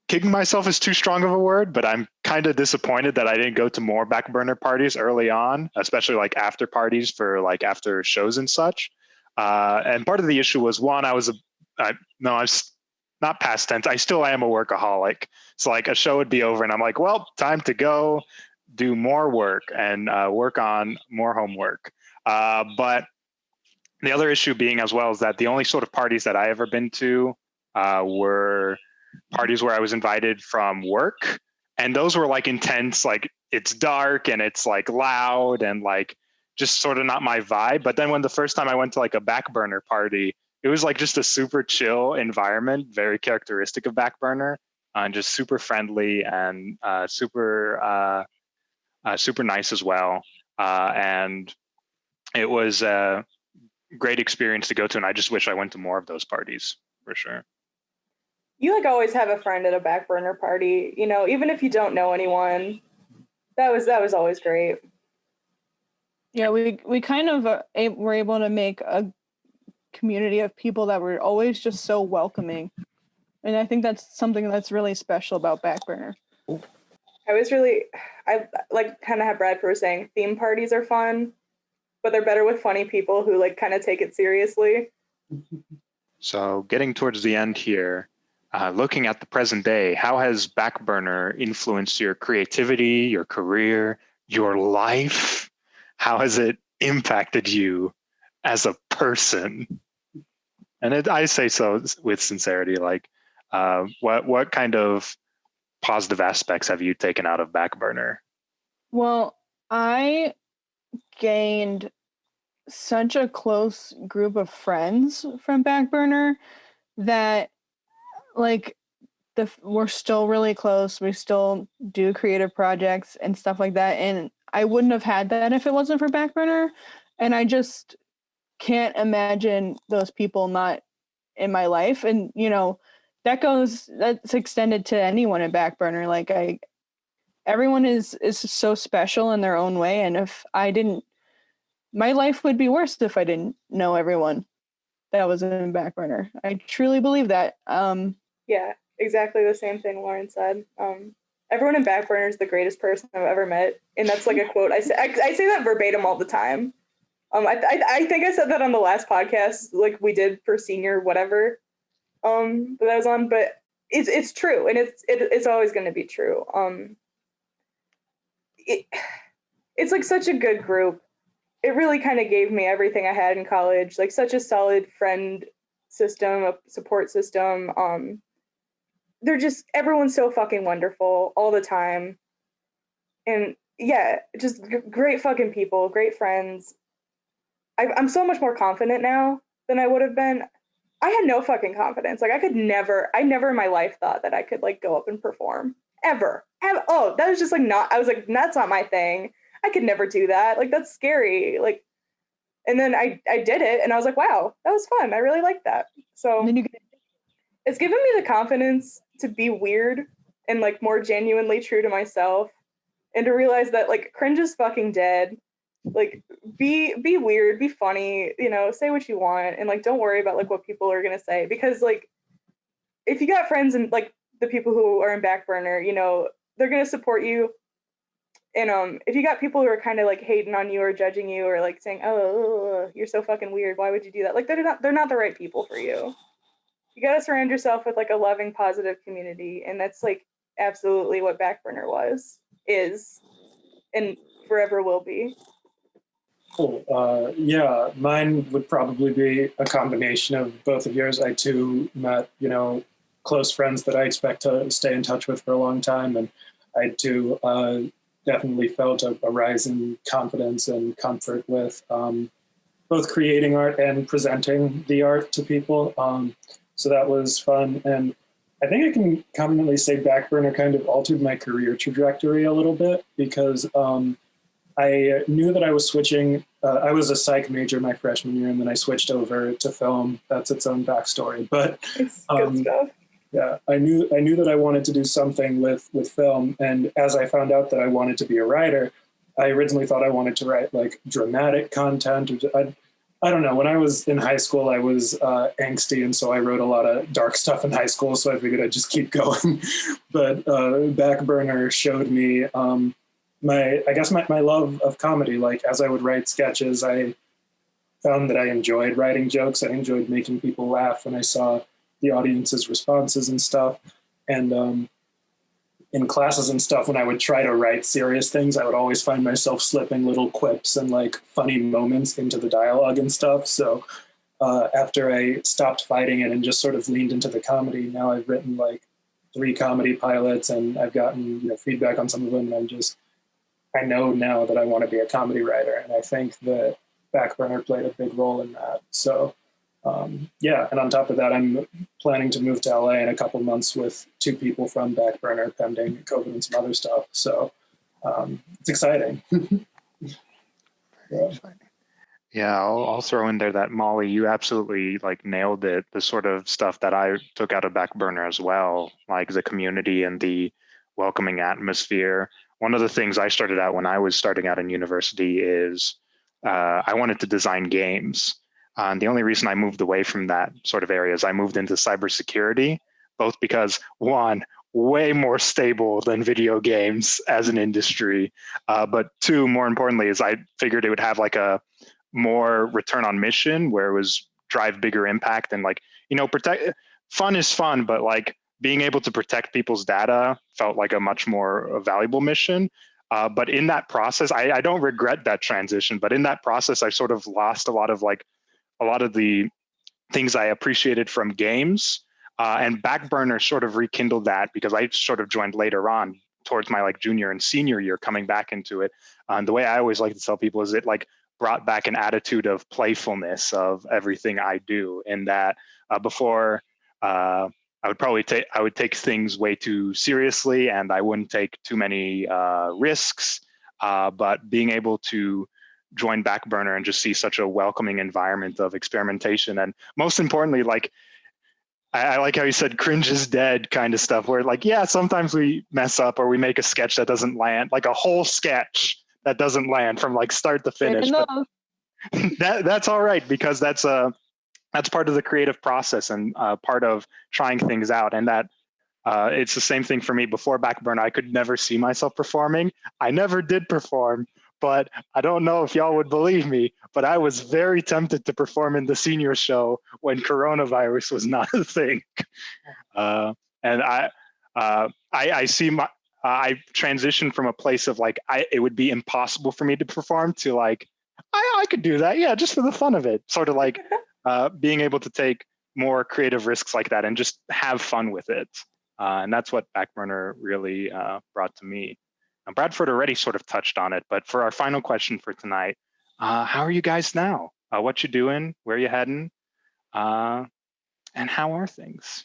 kicking myself is too strong of a word, but I'm kind of disappointed that I didn't go to more Backburner parties early on, especially like after parties for like after shows and such. And part of the issue was one, I was not past tense. I still am a workaholic. So like a show would be over and I'm like, well, time to go do more work and work on more homework. But the other issue being as well is that the only sort of parties that I ever been to were parties where I was invited from work. And those were like intense, like it's dark and it's like loud and like just sort of not my vibe. But then when the first time I went to like a Backburner party, it was like just a super chill environment, very characteristic of Backburner, and just super friendly and super nice as well. And it was a great experience to go to. And I just wish I went to more of those parties for sure. You like always have a friend at a Backburner party, even if you don't know anyone. That was always great. Yeah, we kind of were able to make a community of people that were always just so welcoming. And I think that's something that's really special about Backburner. I like kind of have Bradford was saying, theme parties are fun, but they're better with funny people who like kind of take it seriously. So getting towards the end here, looking at the present day, how has Backburner influenced your creativity, your career, your life? How has it impacted you as a person? And I say so with sincerity, like what kind of positive aspects have you taken out of Backburner? Well, I gained such a close group of friends from Backburner that like we're still really close. We still do creative projects and stuff like that. And I wouldn't have had that if it wasn't for Backburner. And I just can't imagine those people not in my life. And, that's extended to anyone at Backburner. Like everyone is so special in their own way. And if I didn't my life would be worse if I didn't know everyone that was in Backburner. I truly believe that. Yeah, exactly the same thing Lauren said. Everyone in Backburner is the greatest person I've ever met, and that's like a quote. I say that verbatim all the time. I think I said that on the last podcast, like we did for senior whatever, that I was on. But it's true, and it's always going to be true. It's like such a good group. It really kind of gave me everything I had in college, like such a solid friend system, a support system. They're just, everyone's so fucking wonderful all the time. And yeah, just great fucking people, great friends. I'm so much more confident now than I would have been. I had no fucking confidence. Like I never in my life thought that I could like go up and perform ever. Oh, that was just like not, I was like, that's not my thing. I could never do that. Like that's scary. Like, and then I did it and I was like, wow, that was fun. I really liked that. So it's given me the confidence to be weird and like more genuinely true to myself and to realize that like cringe is fucking dead. Like be weird, be funny, you know, say what you want and like don't worry about like what people are gonna say, because like if you got friends and like the people who are in Backburner, you know, they're gonna support you. And if you got people who are kind of like hating on you or judging you or like saying, oh, you're so fucking weird, why would you do that? Like they're not the right people for you. You gotta surround yourself with like a loving, positive community, and that's like absolutely what Backburner is, and forever will be. Cool. Yeah, mine would probably be a combination of both of yours. I too met, you know, close friends that I expect to stay in touch with for a long time, and I too definitely felt a rise in confidence and comfort with both creating art and presenting the art to people. So that was fun, and I think I can confidently say Backburner kind of altered my career trajectory a little bit, because I knew that I was switching. I was a psych major my freshman year, and then I switched over to film. That's its own backstory. But It's good stuff. yeah, I knew that I wanted to do something with film. And as I found out that I wanted to be a writer, I originally thought I wanted to write like dramatic content. I don't know. When I was in high school, I was angsty, and so I wrote a lot of dark stuff in high school. So I figured I'd just keep going. But Backburner showed me my love of comedy. Like as I would write sketches, I found that I enjoyed writing jokes. I enjoyed making people laugh when I saw the audience's responses and stuff. And in classes and stuff, when I would try to write serious things, I would always find myself slipping little quips and like funny moments into the dialogue and stuff. So after I stopped fighting it and just sort of leaned into the comedy, now I've written like 3 comedy pilots, and I've gotten, you know, feedback on some of them. And I know now that I want to be a comedy writer, and I think that Backburner played a big role in that. So yeah, and on top of that, I'm planning to move to LA in a couple months with 2 people from Backburner, pending COVID and some other stuff. So it's exciting. Yeah, I'll throw in there that Molly, you absolutely like nailed it. The sort of stuff that I took out of Backburner as well, like the community and the welcoming atmosphere. One of the things I started out when I was starting out in university is I wanted to design games. And the only reason I moved away from that sort of area is I moved into cybersecurity, both because one, way more stable than video games as an industry, but 2, more importantly, is I figured it would have like a more return on mission where it was drive bigger impact and like, you know, fun is fun, but like being able to protect people's data felt like a much more valuable mission. But in that process, I don't regret that transition, but in that process, I sort of lost a lot of the things I appreciated from games, and Backburner sort of rekindled that, because I sort of joined later on towards my like junior and senior year coming back into it. And the way I always like to tell people is it like brought back an attitude of playfulness of everything I do, in that before I would take things way too seriously and I wouldn't take too many risks, but being able to join Backburner and just see such a welcoming environment of experimentation. And most importantly, like, I like how you said cringe is dead kind of stuff, where like, yeah, sometimes we mess up or we make a sketch that doesn't land, like a whole sketch that doesn't land from like start to finish. That's all right, because that's part of the creative process and part of trying things out. And that it's the same thing for me. Before Backburner, I could never see myself performing. I never did perform, but I don't know if y'all would believe me, but I was very tempted to perform in the senior show when coronavirus was not a thing. And I see I transitioned from a place of like, it would be impossible for me to perform to like, I could do that. Yeah, just for the fun of it. Sort of like being able to take more creative risks like that and just have fun with it. And that's what Backburner really brought to me. And Bradford already sort of touched on it, but for our final question for tonight, how are you guys now? What you doing? Where you heading? And how are things?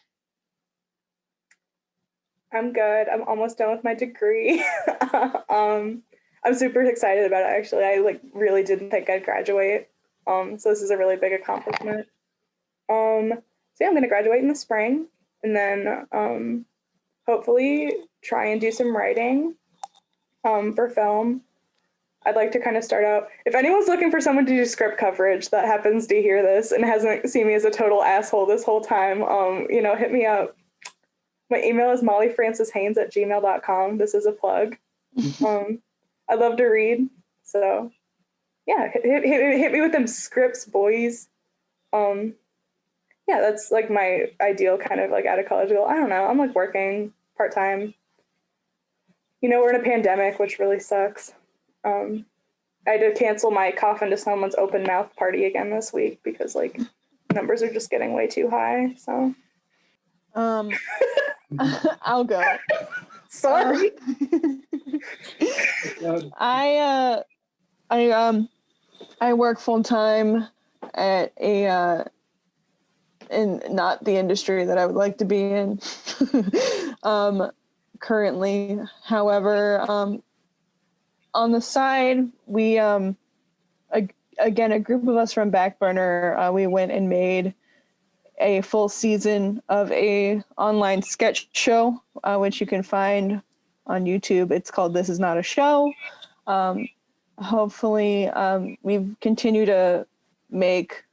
I'm good. I'm almost done with my degree. I'm super excited about it, actually. I like really didn't think I'd graduate. So this is a really big accomplishment. So yeah, I'm gonna graduate in the spring, and then hopefully try and do some writing for film. I'd like to kind of start out, if anyone's looking for someone to do script coverage that happens to hear this and hasn't seen me as a total asshole this whole time, hit me up. My email is mollyfranceshaines@gmail.com. This is a plug. I love to read, so yeah, hit me with them scripts, boys. Yeah, that's like my ideal kind of like out of college goal. I don't know. I'm like working part-time. We're in a pandemic, which really sucks. I had to cancel my cough into someone's open mouth party again this week because like numbers are just getting way too high. So I'll go. Sorry. I work full time at a in not the industry that I would like to be in currently. However, on the side, we again, a group of us from Backburner, we went and made a full season of a online sketch show, which you can find on YouTube. It's called This Is Not a Show. Hopefully, we've continued to make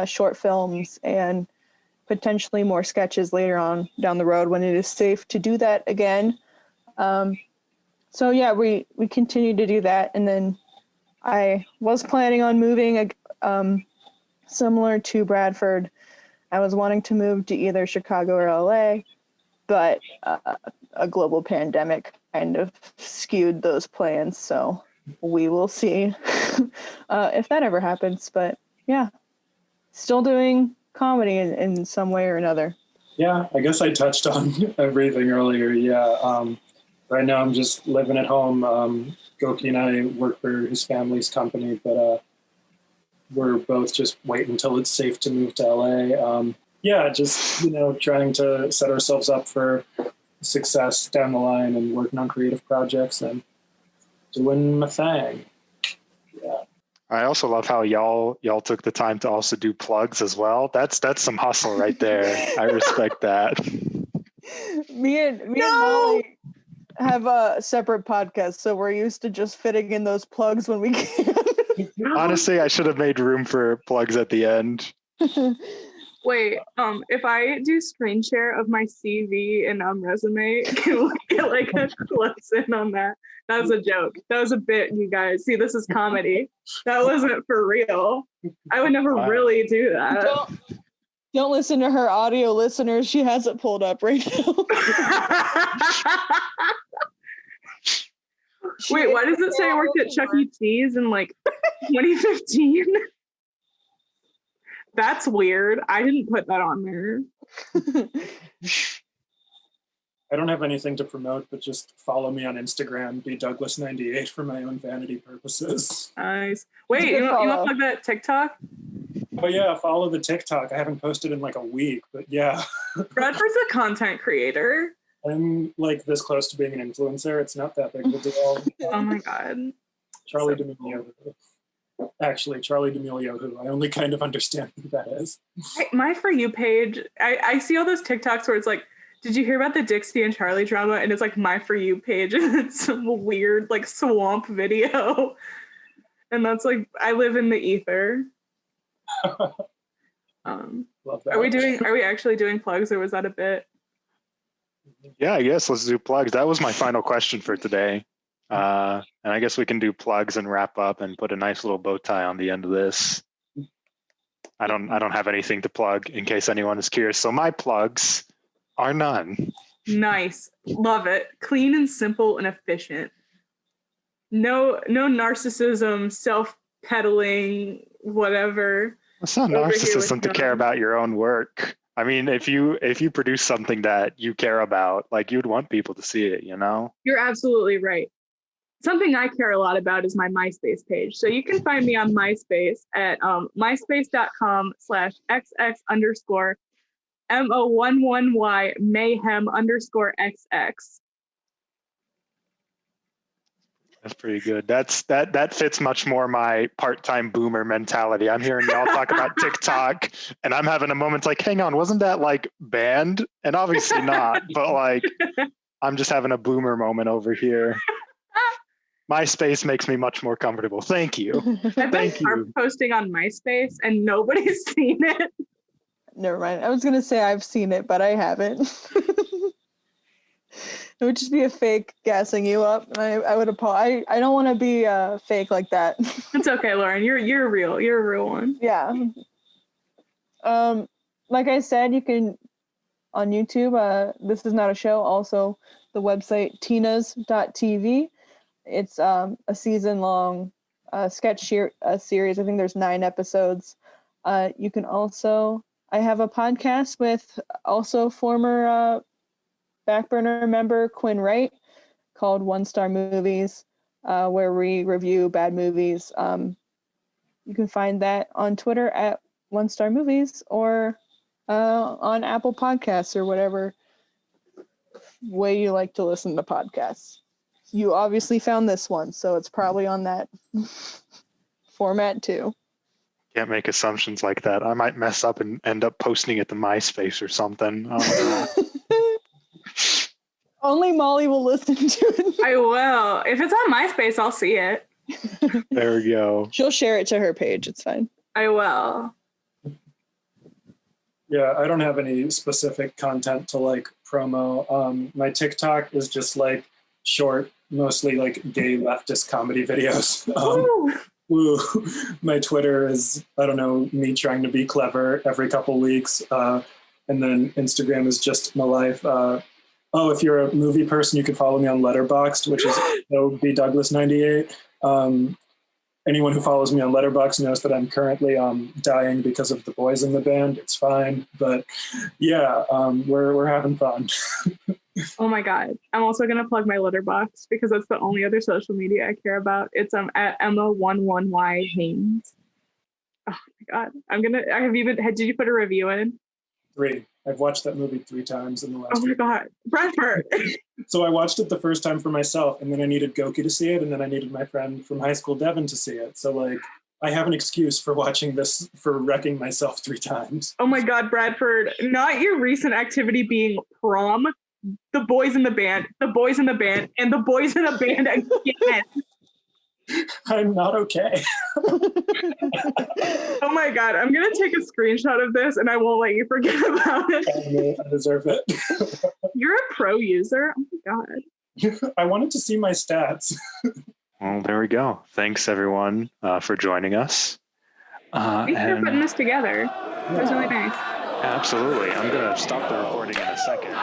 short films and potentially more sketches later on down the road when it is safe to do that again. So yeah, we continue to do that. And then I was planning on moving similar to Bradford. I was wanting to move to either Chicago or LA, but a global pandemic kind of skewed those plans. So we will see if that ever happens. But yeah, still doing comedy in some way or another. Yeah, I guess I touched on everything earlier. Yeah, right now I'm just living at home. Goki and I work for his family's company, but we're both just waiting until it's safe to move to LA. Yeah, just, trying to set ourselves up for success down the line and working on creative projects and doing my thing. Yeah. I also love how y'all took the time to also do plugs as well. That's some hustle right there. I respect that. Me and Molly have a separate podcast, so we're used to just fitting in those plugs when we can. Honestly, I should have made room for plugs at the end. Wait, if I do screen share of my CV and resume, can we get like a close in on that? That was a joke. That was a bit, you guys. See, this is comedy. That wasn't for real. I would never really do that. Don't listen to her audio listeners. She has it pulled up right now. Wait, why does it say I worked at Chuck E. Cheese in like 2015? That's weird. I didn't put that on there. I don't have anything to promote, but just follow me on Instagram, bdouglas98 for my own vanity purposes. Nice. Wait, you want to plug that TikTok? Oh yeah, follow the TikTok. I haven't posted in like a week, but yeah. Bradford's a content creator. I'm like this close to being an influencer. It's not that big of a deal. Oh my God. Charlie D'Amelio. Actually, Charlie D'Amelio, who I only kind of understand who that is. My For You page, I see all those TikToks where it's like, did you hear about the Dixie and Charlie drama? And it's like my For You page, and it's some weird like swamp video. And that's like, I live in the ether. Love that. Are we actually doing plugs, or was that a bit? Yeah, I guess let's do plugs. That was my final question for today. And I guess we can do plugs and wrap up and put a nice little bow tie on the end of this. I don't have anything to plug in case anyone is curious. So my plugs are none. Nice. Love it. Clean and simple and efficient. No narcissism, self-peddling, whatever. It's not Over here narcissism with to care none. about your own work. I mean, if you produce something that you care about, like you'd want people to see it, you know? You're absolutely right. Something I care a lot about is my MySpace page. So you can find me on MySpace at myspace.com/x_mo11y mayhem_xx. That's pretty good. That fits much more my part-time boomer mentality. I'm hearing y'all talk about TikTok, and I'm having a moment like, hang on, wasn't that like banned? And obviously not, but like, I'm just having a boomer moment over here. MySpace makes me much more comfortable. Thank you. I've been Thank you. posting on MySpace and nobody's seen it. Never mind. I was gonna say I've seen it, but I haven't. It would just be a fake gassing you up. I would apologize. I don't want to be fake like that. It's okay, Lauren. You're real. You're a real one. Yeah. Like I said, you can on YouTube. This is not a show. Also, the website tinas.tv. It's a season-long sketch series. I think there's 9 episodes. You can also. I have a podcast with also former Backburner member Quinn Wright called One Star Movies, where we review bad movies. You can find that on Twitter at One Star Movies or on Apple Podcasts or whatever way you like to listen to podcasts. You obviously found this one, so it's probably on that format too. Can't make assumptions like that. I might mess up and end up posting it to MySpace or something. I don't know. Only Molly will listen to it. I will. If it's on MySpace, I'll see it. There we go. She'll share it to her page. It's fine. I will. Yeah, I don't have any specific content to like promo. My TikTok is just like short, mostly like gay leftist comedy videos. Woo. My Twitter is, I don't know, me trying to be clever every couple weeks. And then Instagram is just my life. If you're a movie person, you can follow me on Letterboxd, which is BDouglas98. Anyone who follows me on Letterboxd knows that I'm currently dying because of the boys in the band. It's fine, but yeah, we're having fun. Oh my God. I'm also going to plug my Letterboxd because that's the only other social media I care about. It's at Emma11Y Haines. Oh my God. Did you put a review in? 3. I've watched that movie 3 times in the last Oh my week. God. Bradford. So I watched it the first time for myself, and then I needed Goki to see it, and then I needed my friend from high school, Devin, to see it. So like, I have an excuse for watching this, for wrecking myself 3 times. Oh my God, Bradford. Not your recent activity being prom, the boys in the band, the boys in the band, and the boys in a band again. I'm not okay. Oh my God, I'm going to take a screenshot of this and I won't let you forget about it. I deserve it. You're a pro user? Oh my God. I wanted to see my stats. Well, there we go. Thanks everyone for joining us. Thanks for putting this together. It was really nice. Absolutely. I'm going to stop the recording in a second.